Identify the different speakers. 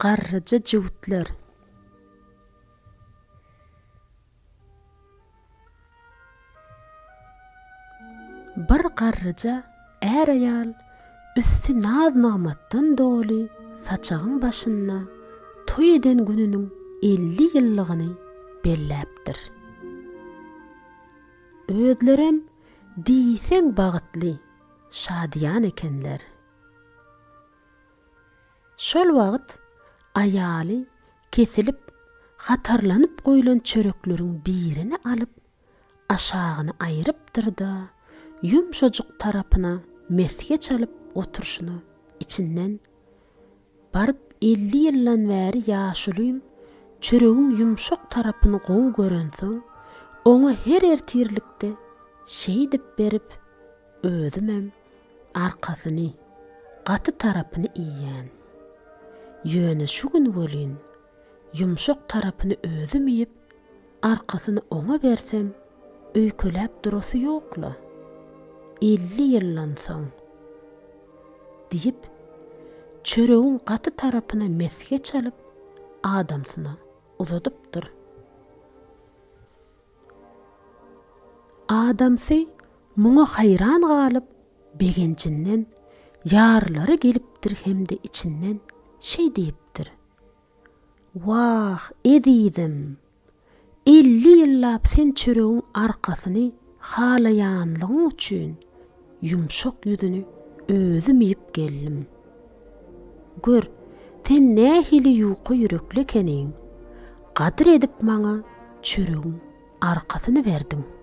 Speaker 1: Garryja jüwütler. Bir garryja är ayal üstü naz-namatdan doly saçağın başyna toy eden gününiň 50 ýyllygyny belläpdir. Ödlerem diýseň bagtly, şadyan ekenler. Şol wagt aýaly kesilip, hatarlanyp goýulan çörekleriň birini alyp, aşagyny aýrypdyr da, yumşajyk tarapyna mesge çalyp oturşuny içinden barıp 50 ýyldan bäri ýaşulyym çöregiň yumşak tarapyny gowy gören soň, oňa her ertirlikde şey dip berip, özümem arkasyny, gaty tarapyny iýýän. Ýöne şu gün bolýyn, yumşak tarapyny özüm iýip, arkasyny oňa bersem, öýkeläp durasy ýokla. 50 ýyldan soň diýip, çöregiň gaty tarapyna mesge çalyp, adamsyna uzadypdyr. Adamsy muňa haýran galyp, begençinden ýarlary gelipdir hemde içinden şey diýipdir. Wah, edidim. 50 ýyllap sen çöregiň arkasyny halaýanlygyň üçin yumşak ýüzüni özüm iýip geldim. Gör, sen nähili ýuky ýürekli ekeniň, gadyr edip maňa çöregiň arkasyny berdiň.